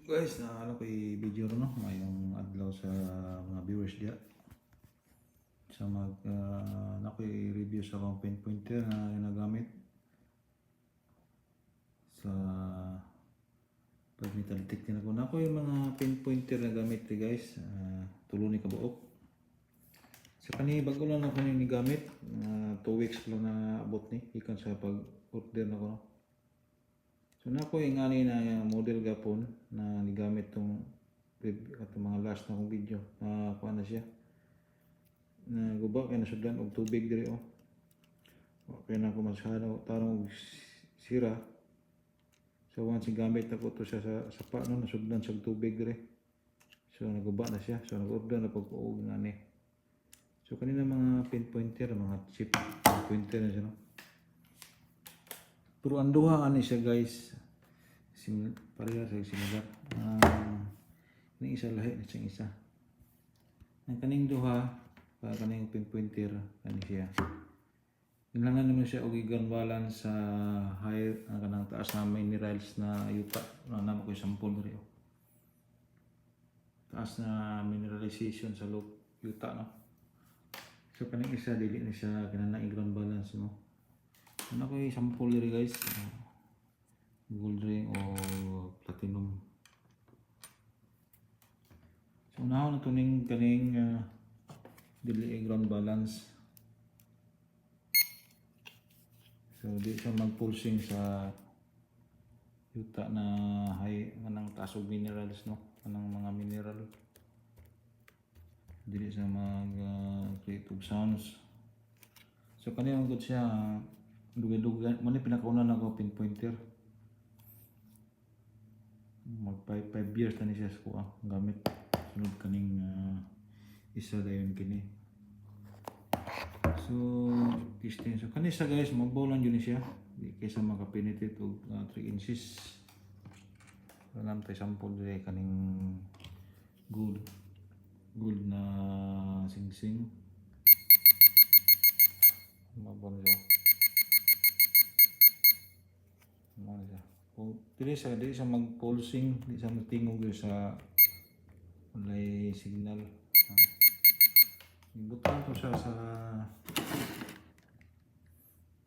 Guys, na ano ko i-video no, mayong adlaw sa mga viewers diya. Sa nako i-review sa akong pen pointer na ginagamit sa pag-metal tech din ako. Nako yung mga pen pointer na gamit guys, tulo ni kabuok. Sa kani bago lang ako ni gamit, 2 weeks lang na abot ni ikan sa pag-order nako no. So nako yung ani na model gapon na nigamit tong mga last na kong video na kuha na siya na guba kaya nasudlan og tubig diri oh. Okay na ako masyado tarong sira. So once gamit ako to siya sa no nasudlan sa tubig diri. So naguba na siya. So nag-order na pag-uog na ni. So kanina mga pinpointer, mga chip pointer na siya no. Pero ang duha ani siya guys, pareha sa similar. Ni isa lahi na siyang isa. Ang kaning duha, kaning pinpointer kani siya. Kailangan naman siya og i-gun balance sa high kanang taas na minerals na yuta na namo ko sample diri. Taas na mineralization sa yuta no. So kaning isa dili na siya kinahanglan i-gun balance mo. Ano ko i-sample diri guys. Gold ring o platinum. So now na tuning kaning dili ground balance. So di siya mag-pulsing sa yuta na high nang taas og minerals no, kanang mga mineral. Dili siya mag-create og sounds. So kanina gud siya dugay-dugay mo ni pinakauna nako pinpointer. Mag 5 years na ni siya sa gamit. Sunod kaning isa dayon kini. So testing so kanisa guys mabolan yun siya di kaysa makapenetrate og 3 inches. Kanang tay sample diri kaning gold na singsing. Mabon siya. Ano siya? Kung dili siya mag-pulsing, di siya magtingog sa walay signal. Ibutan to siya sa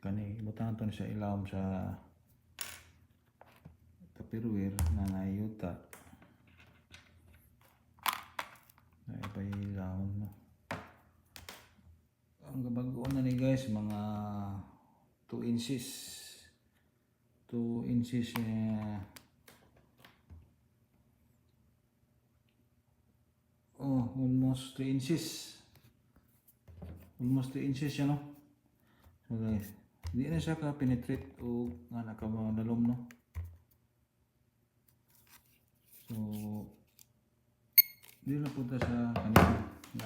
ibutan to siya ilawom sa tupperware na nayuta. Naipahilawon mo. Ang gabagoon na ni guys, mga 2 inches. 2 inches almost 3 inches. Almost 3 inches siya no. So guys, hindi na siya ka-penetrate o nga nakamadalom no. So hindi na punta sa kanina na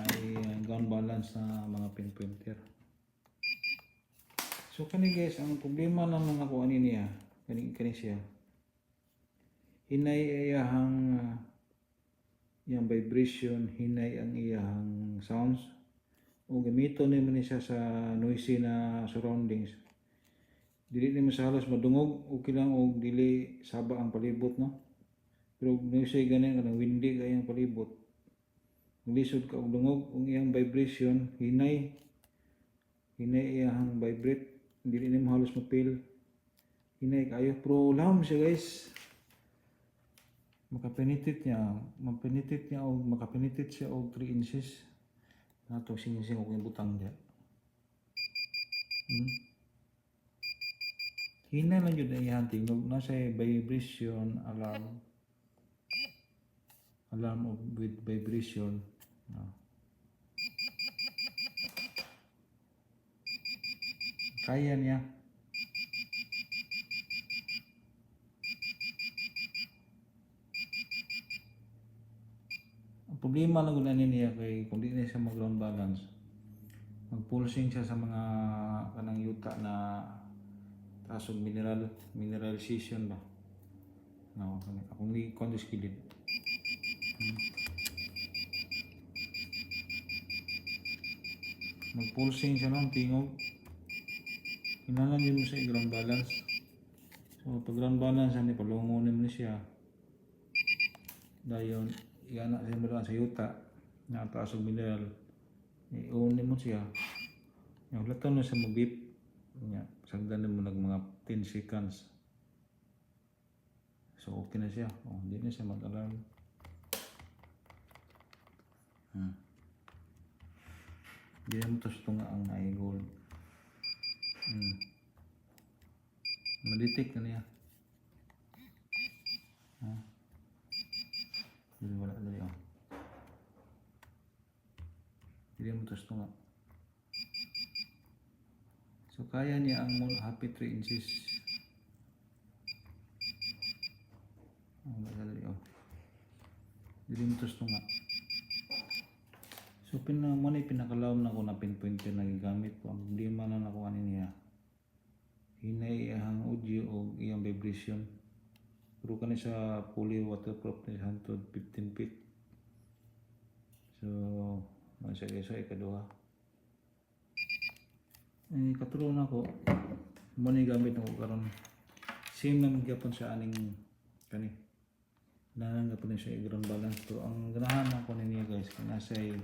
ground balance na mga pinpointer. So kani guys, ang problema lang ng ako ani niya, kani siya. Hinay iyahang yang vibration, hinay ang iyahang sounds. O gamito ni man siya sa noisy na surroundings. Dili ni sa halos madungog o kilang og dili saba ang palibot no. Pero noisy ganin kanang windy kay ang palibot. Lisod ka og dungog ang iyang vibration, hinay iyahang vibrate. Dili ni halos mapil. Hinay kayo pero lam siya guys. Makapenetrate siya og 3 inches. Nato singsing og butang diya. Hinay lang jud iyang tingog na sa vibration alarm with vibration. Kaya niya. Ang problema lang gud niya kay kung di na siya mag-ground balance, mag-pulsing siya sa mga kanang yuta na taas og mineralization ba. No, akong ni kondis kilid. Mag-pulsing siya ng tingog. Kailangan yun mo sa ground balance. So pag ground balance, palungonin mo siya. dayon iana siya mo sa yuta na taas og mineral iunin mo siya yung laton na sa mag-beep nya sagdan mo nag mga 10 seconds so okay na siya hindi na siya mag-alarm hindi na mo ito tunga ang na-gold madetect na niya hindi wala na niya hindi mo ito tunga so kaya niya ang happy 3 inches hindi mo ito tunga so pinakalawom na ko na pinpointer na gigamit ko hindi man na ako niya hinay ang audio o iyang vibration pero kani sa fully waterproof ni hantod 15 feet so masa isa ikaduha katulong ako mo ni gamit ako karon same naman gyapon sa aning kani nanan gyapon siya ground balance to ang ganahan ako niya guys kana say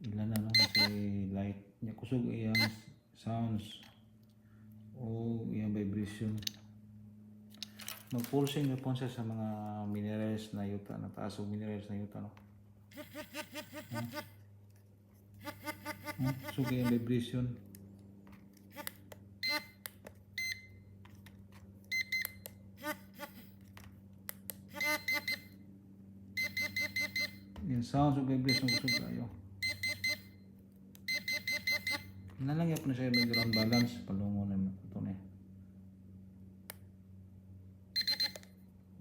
ilan na sa light nya kusog iyang sounds o iyang vibration mag-pulsing na po siya sa mga minerals na yuta na taas o minerals na yuta no so iyang vibration yung sounds o vibration kusog kayo nalangyap na siya yung ground balance palungo na ito na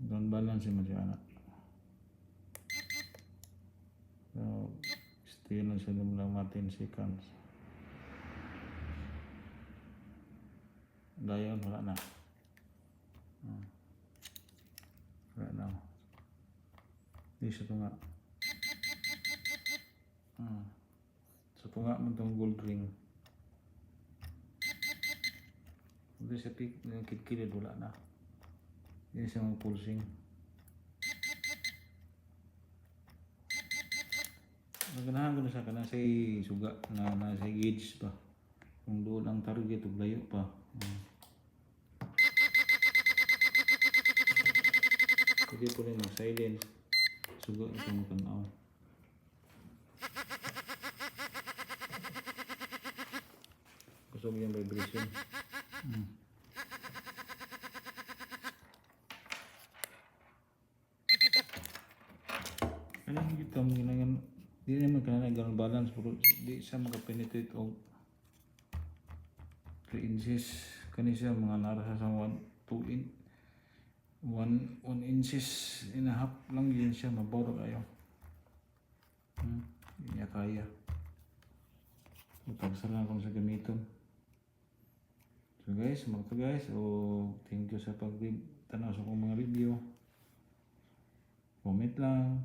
ground balance yung masyana so stay lang siya ng mga 10 seconds dayon wala na di siya ito nga so ito nga mo itong gold ring hindi siya kitkilid wala na hindi siya mga pulsing maganahan ko na siya ka nasa suga na nasa gauge pa kung doon ang target o layo pa hindi po rin mga silence suga itong tanaw gusto mo yung vibration ano yung gito mo ginangan di naman ka na ground balance pero di siya makapenetrate o 3 inches kani siya mga narasa sa 1 inches and a half lang yun siya maboro kayo hindi niya kaya ipagsalan kung sa gamiton so guys thank you sa pag-tanaw sa kong mga review comment lang